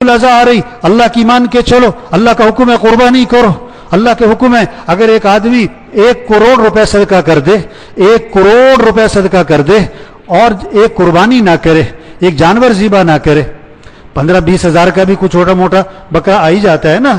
الاضحیٰ آ رہی، اللہ کی مان کے چلو، اللہ کا حکم ہے قربانی کرو، اللہ کے حکم ہے اگر ایک آدمی 1 کروڑ روپے صدقہ کر دے، 1 کروڑ روپے صدقہ کر دے اور ایک قربانی نہ کرے، ایک جانور ذبح نہ کرے، 15-20 ہزار کا بھی کچھ چھوٹا موٹا بکرا آ ہی جاتا ہے نا،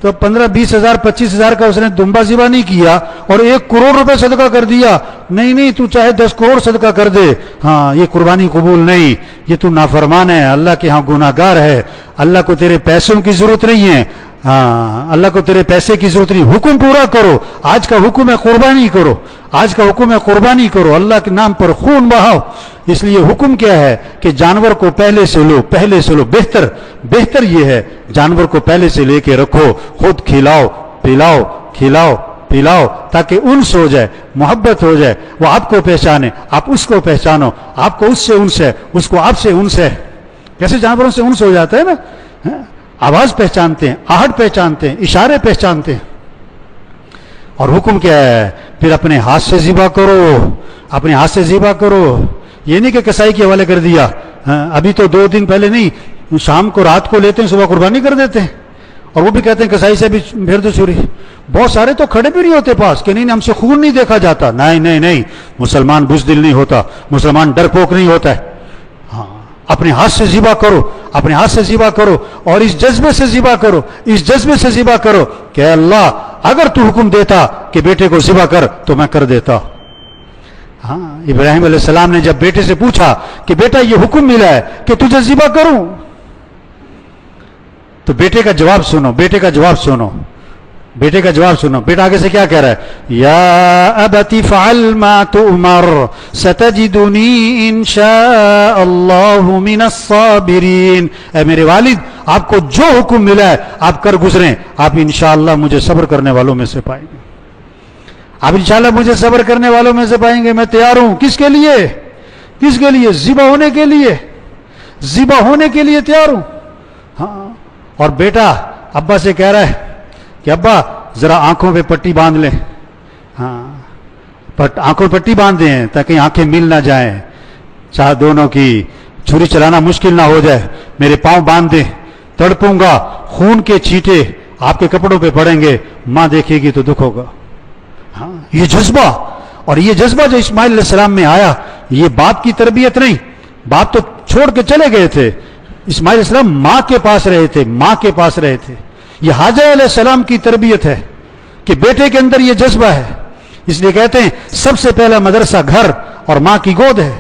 تو 15-20 ہزار 25 ہزار کا اس نے دمبا ذبح نہیں کیا اور 1 کروڑ روپے صدقہ کر دیا، نہیں تو چاہے 10 کروڑ صدقہ کر دے، ہاں یہ قربانی قبول نہیں، یہ تو نافرمان ہے، اللہ کے ہاں گناہ گار ہے، اللہ کو تیرے پیسوں کی ضرورت نہیں ہے، ہاں اللہ کو تیرے پیسے کی ضرورت نہیں، حکم پورا کرو، آج کا حکم ہے قربانی کرو، آج کا حکم ہے قربانی کرو، اللہ کے نام پر خون بہاؤ، اس لیے حکم کیا ہے کہ جانور کو پہلے سے لو، بہتر یہ ہے جانور کو پہلے سے لے کے رکھو، خود کھلاؤ پلاؤ تاکہ انس ہو جائے، محبت ہو جائے، وہ آپ کو پہچانے، آپ اس کو پہچانو، آپ کو اس سے انس ہے، اس کو آپ سے انس ہے، کیسے جانوروں سے انس ہو جاتا ہے نا، آواز پہچانتے ہیں، آہٹ پہچانتے ہیں، اشارے پہچانتے ہیں، اور حکم کیا ہے پھر اپنے ہاتھ سے ذبح کرو، یہ نہیں کہ کسائی کے حوالے کر دیا، ابھی تو 2 دن پہلے نہیں، شام کو رات کو لیتے ہیں، صبح قربانی کر دیتے ہیں، اور وہ بھی کہتے ہیں کسائی سے بھی پھر دو چھری، بہت سارے تو کھڑے بھی نہیں ہوتے پاس کہ نہیں ہم سے خون نہیں دیکھا جاتا، نہیں، مسلمان بزدل نہیں ہوتا، مسلمان ڈرپوک نہیں ہوتا ہے، ہاں اپنے ہاتھ سے ذبح کرو اور اس جذبے سے ذبح کرو کہ اللہ اگر تو حکم دیتا کہ بیٹے کو ذبح کر تو میں کر دیتا۔ ہاں ابراہیم علیہ السلام نے جب بیٹے سے پوچھا کہ بیٹا یہ حکم ملا ہے کہ تجھے ذبح کروں، تو بیٹے کا جواب سنو، بیٹا آگے سے کیا کہہ رہا ہے، یا ابت فعل ما تؤمر ستجدنی انشاء اللہ من الصابرین، اے میرے والد آپ کو جو حکم ملا ہے آپ کر گزریں، آپ انشاءاللہ مجھے صبر کرنے والوں میں سے پائیں گے، آپ انشاءاللہ مجھے صبر کرنے والوں میں سے پائیں گے، میں تیار ہوں، کس کے لیے ذبح ہونے کے لیے تیار ہوں۔ ہاں اور بیٹا ابا سے کہہ رہا ہے کہ ابا ذرا آنکھوں پہ پٹی باندھ لیں، ہاں آنکھوں پہ پٹی باندھ دیں تاکہ آنکھیں مل نہ جائیں، چاہے دونوں کی چھری چلانا مشکل نہ ہو جائے، میرے پاؤں باندھ دیں، تڑپوں گا، خون کے چھینٹے آپ کے کپڑوں پہ پڑیں گے، ماں دیکھے گی تو دکھ ہوگا۔ ہاں یہ جذبہ جو اسماعیل علیہ السلام میں آیا، یہ باپ کی تربیت نہیں، باپ تو چھوڑ کے چلے گئے تھے، اسماعیل علیہ السلام ماں کے پاس رہے تھے، یہ حاجر علیہ السلام کی تربیت ہے کہ بیٹے کے اندر یہ جذبہ ہے، اس لیے کہتے ہیں سب سے پہلا مدرسہ گھر اور ماں کی گود ہے،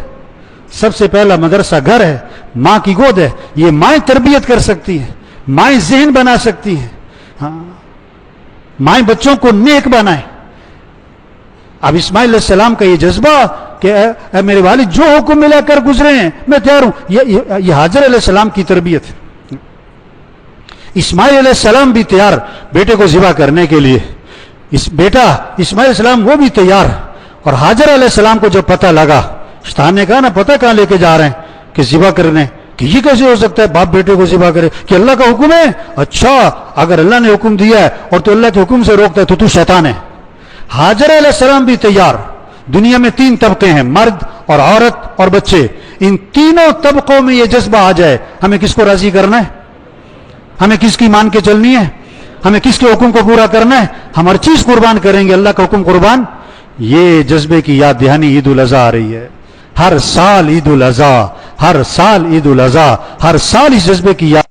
سب سے پہلا مدرسہ گھر ہے، ماں کی گود ہے، یہ مائیں تربیت کر سکتی ہیں، مائیں ذہن بنا سکتی ہیں، ہاں مائیں بچوں کو نیک بنائیں۔ اب اسماعیل علیہ السلام کا یہ جذبہ کہ اے میرے والد جو حکم ملا کر گزرے ہیں میں تیار ہوں، یہ حاجر علیہ السلام کی تربیت ہے۔ اسماعیل علیہ السلام بھی تیار بیٹے کو ذبح کرنے کے لیے، بیٹا اسماعیل علیہ السلام وہ بھی تیار، اور حاجر علیہ السلام کو جب پتہ لگا، شیطان نے کہا نا پتہ کہاں لے کے جا رہے ہیں کہ ذبح کرنے، کہ یہ کیسے ہو سکتا ہے باپ بیٹے کو ذبح کرے، کہ اللہ کا حکم ہے، اچھا اگر اللہ نے حکم دیا ہے اور تو اللہ کے حکم سے روکتا ہے تو شیطان ہے۔ حاجر علیہ السلام بھی تیار، دنیا میں 3 طبقے ہیں، مرد اور عورت اور بچے، ان تینوں طبقوں میں یہ جذبہ آ جائے، ہمیں کس کو راضی کرنا ہے، ہمیں کس کی مان کے چلنی ہے، ہمیں کس کے حکم کو پورا کرنا ہے، ہم ہر چیز قربان کریں گے، اللہ کا حکم قربان۔ یہ جذبے کی یاد دہانی عید الاضحیٰ آ رہی ہے، ہر سال عید الاضحیٰ، ہر سال اس جذبے کی یاد